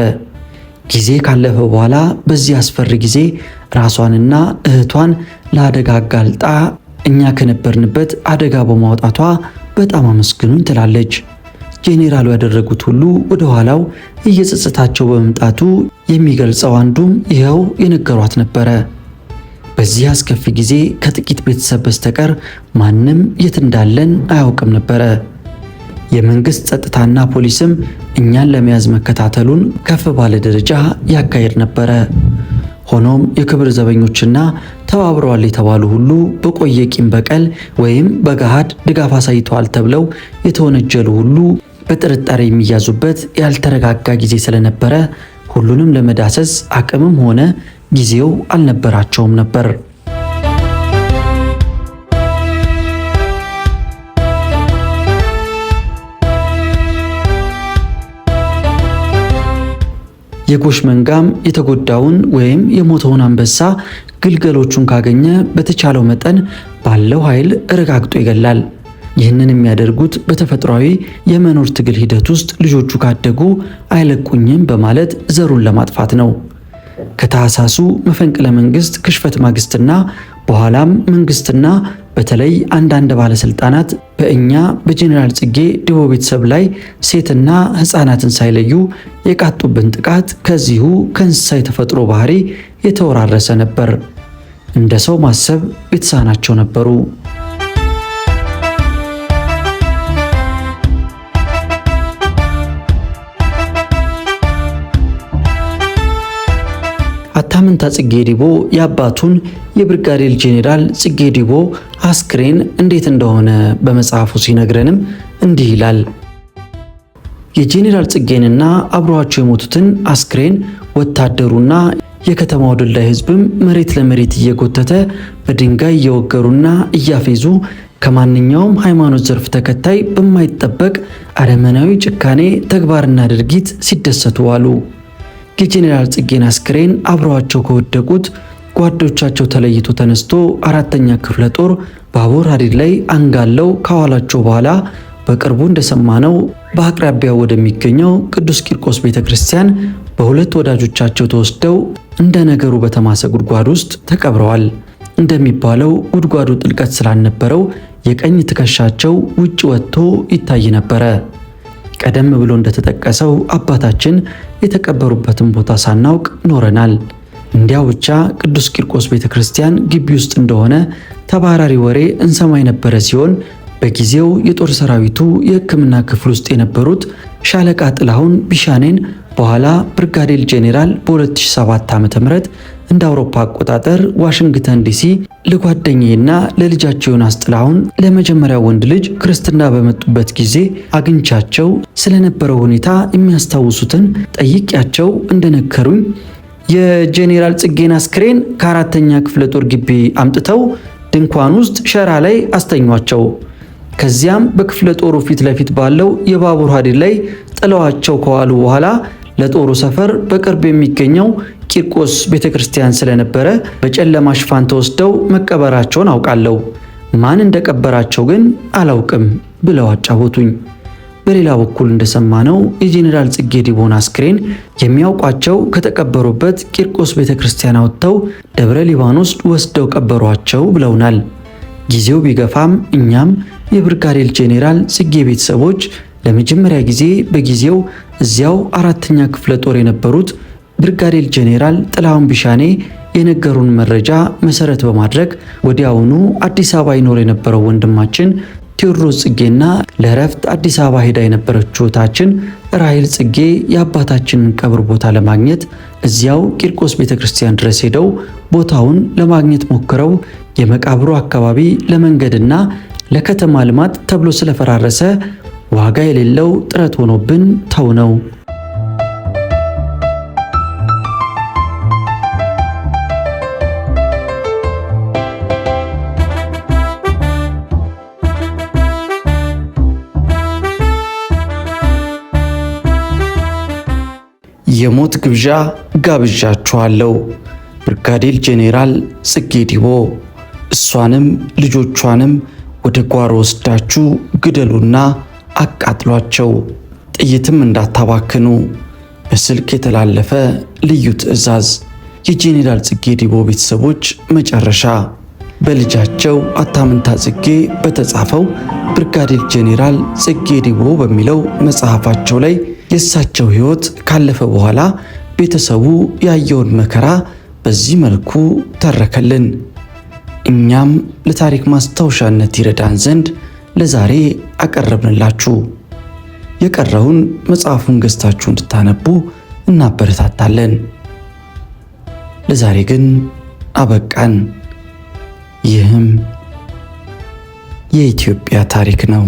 ጊዜ ካለፈ በኋላ በዚህ አስፈሪ ጊዜ ራሷንና እህቷን ለአደጋ አጋልጣ እኛ ከነበርንበት አደጋ በማውጣቷ በጣም አመስግኑኝ ትላለች። ጄኔራሉ ያደረጉት ሁሉ ወደ ኋላው እየጸጸታቸው በመምጣቱ የሚገልጸው አንዱም ይኸው የነገሯት ነበረ። በዚህ አስከፊ ጊዜ ከጥቂት ቤተሰብ በስተቀር ማንም የት እንዳለን አያውቅም ነበረ። የመንግስት ጸጥታና ፖሊስም እኛን ለመያዝ መከታተሉን ከፍ ባለ ደረጃ ያካሄድ ነበረ። ሆኖም የክብር ዘበኞችና ተባብረዋል የተባሉ ሁሉ በቆየ ቂም በቀል ወይም በገሃድ ድጋፍ አሳይተዋል ተብለው የተወነጀሉ ሁሉ በጥርጣሬ የሚያዙበት ያልተረጋጋ ጊዜ ስለነበረ ሁሉንም ለመዳሰስ አቅምም ሆነ ጊዜው አልነበራቸውም ነበር። የጎሽ መንጋም የተጎዳውን ወይም የሞተውን አንበሳ ግልገሎቹን ካገኘ በተቻለው መጠን ባለው ኃይል ረጋግጦ ይገላል። ይህንን የሚያደርጉት በተፈጥሯዊ የመኖር ትግል ሂደት ውስጥ ልጆቹ ካደጉ አይለቁኝም በማለት ዘሩን ለማጥፋት ነው። ከታህሳሱ መፈንቅለ መንግስት ክሽፈት ማግስትና በኋላም መንግስትና በተለይ አንዳንድ ባለስልጣናት በእኛ በጄኔራል ጽጌ ድቦ ቤተሰብ ላይ ሴትና ሕፃናትን ሳይለዩ የቃጡብን ጥቃት ከዚሁ ከእንስሳ የተፈጥሮ ባህሪ የተወራረሰ ነበር። እንደ ሰው ማሰብ የተሳናቸው ነበሩ። አታምንታ ጽጌ ዲቦ የአባቱን የብርጋዴር ጄኔራል ጽጌ ዲቦ አስክሬን እንዴት እንደሆነ በመጽሐፉ ሲነግረንም እንዲህ ይላል። የጄኔራል ጽጌንና አብረዋቸው የሞቱትን አስክሬን ወታደሩና የከተማው ድልዳይ ሕዝብም መሬት ለመሬት እየጎተተ በድንጋይ እየወገሩና እያፌዙ ከማንኛውም ሃይማኖት ዘርፍ ተከታይ በማይጠበቅ አረመናዊ ጭካኔ ተግባርና ድርጊት ሲደሰቱ ዋሉ። የጄኔራል ጽጌን አስክሬን አብረዋቸው ከወደቁት ጓዶቻቸው ተለይቶ ተነስቶ 4ኛ ክፍለ ጦር ባቡር ሐዲድ ላይ አንጋለው ካዋላቸው በኋላ በቅርቡ እንደሰማነው በአቅራቢያው ወደሚገኘው ቅዱስ ቂርቆስ ቤተክርስቲያን በሁለት ወዳጆቻቸው ተወስደው እንደ ነገሩ በተማሰ ጉድጓድ ውስጥ ተቀብረዋል። እንደሚባለው ጉድጓዱ ጥልቀት ስላልነበረው የቀኝ ትከሻቸው ውጭ ወጥቶ ይታይ ነበረ። ቀደም ብሎ እንደተጠቀሰው አባታችን የተቀበሩበትን ቦታ ሳናውቅ ኖረናል። እንዲያው ብቻ ቅዱስ ቂርቆስ ቤተክርስቲያን ግቢ ውስጥ እንደሆነ ተባራሪ ወሬ እንሰማ የነበረ ሲሆን በጊዜው የጦር ሰራዊቱ የሕክምና ክፍል ውስጥ የነበሩት ሻለቃ ጥላሁን ቢሻኔን በኋላ ብርጋዴር ጄኔራል በ2007 ዓ.ም እንደ አውሮፓ አቆጣጠር ዋሽንግተን ዲሲ ለጓደኛዬና ለልጃቸው ዮናስ ጥላሁን ለመጀመሪያው ወንድ ልጅ ክርስትና በመጡበት ጊዜ አግኝቻቸው ስለነበረው ሁኔታ የሚያስታውሱትን ጠይቄያቸው እንደነገሩኝ የጄኔራል ጽጌን አስክሬን ከ4ኛ ክፍለ ጦር ግቢ አምጥተው ድንኳን ውስጥ ሸራ ላይ አስተኟቸው። ከዚያም በክፍለ ጦሩ ፊት ለፊት ባለው የባቡር ሐዲድ ላይ ጥለዋቸው ከዋሉ በኋላ ለጦሩ ሰፈር በቅርብ የሚገኘው ቂርቆስ ቤተክርስቲያን ስለነበረ በጨለማ ሽፋን ተወስደው መቀበራቸውን አውቃለሁ። ማን እንደቀበራቸው ግን አላውቅም ብለው አጫወቱኝ። በሌላ በኩል እንደሰማነው የጄኔራል ጽጌ ዲቦን አስክሬን የሚያውቋቸው ከተቀበሩበት ቂርቆስ ቤተክርስቲያን አውጥተው ደብረ ሊባኖስ ወስደው ቀበሯቸው ብለውናል። ጊዜው ቢገፋም እኛም የብርጋዴር ጄኔራል ጽጌ ቤተሰቦች ለመጀመሪያ ጊዜ በጊዜው እዚያው 4ኛ ክፍለ ጦር የነበሩት ብርጋዴር ጄኔራል ጥላሁን ቢሻኔ የነገሩን መረጃ መሰረት በማድረግ ወዲያውኑ አዲስ አበባ ይኖር የነበረው ወንድማችን ቴዎድሮስ ጽጌና ለረፍት አዲስ አበባ ሄዳ የነበረችው እህታችን ራሔል ጽጌ የአባታችንን ቀብር ቦታ ለማግኘት እዚያው ቂርቆስ ቤተክርስቲያን ድረስ ሄደው ቦታውን ለማግኘት ሞክረው የመቃብሩ አካባቢ ለመንገድና ለከተማ ልማት ተብሎ ስለፈራረሰ ዋጋ የሌለው ጥረት ሆኖብን ተውነው። የሞት ግብዣ ጋብዣችኋለሁ። ብርጋዴር ጄኔራል ጽጌ ዲቦ እሷንም ልጆቿንም ወደ ጓሮ ወስዳችሁ ግደሉና አቃጥሏቸው፣ ጥይትም እንዳታባክኑ። በስልክ የተላለፈ ልዩ ትዕዛዝ። የጄኔራል ጽጌ ዲቦ ቤተሰቦች መጨረሻ። በልጃቸው አታምንታ ጽጌ በተጻፈው ብርጋዴር ጄኔራል ጽጌ ዲቦ በሚለው መጽሐፋቸው ላይ የእሳቸው ሕይወት ካለፈ በኋላ ቤተሰቡ ያየውን መከራ በዚህ መልኩ ተረከልን። እኛም ለታሪክ ማስታወሻነት ይረዳን ዘንድ ለዛሬ አቀረብንላችሁ። የቀረውን መጽሐፉን ገዝታችሁ እንድታነቡ እናበረታታለን። ለዛሬ ግን አበቃን። ይህም የኢትዮጵያ ታሪክ ነው።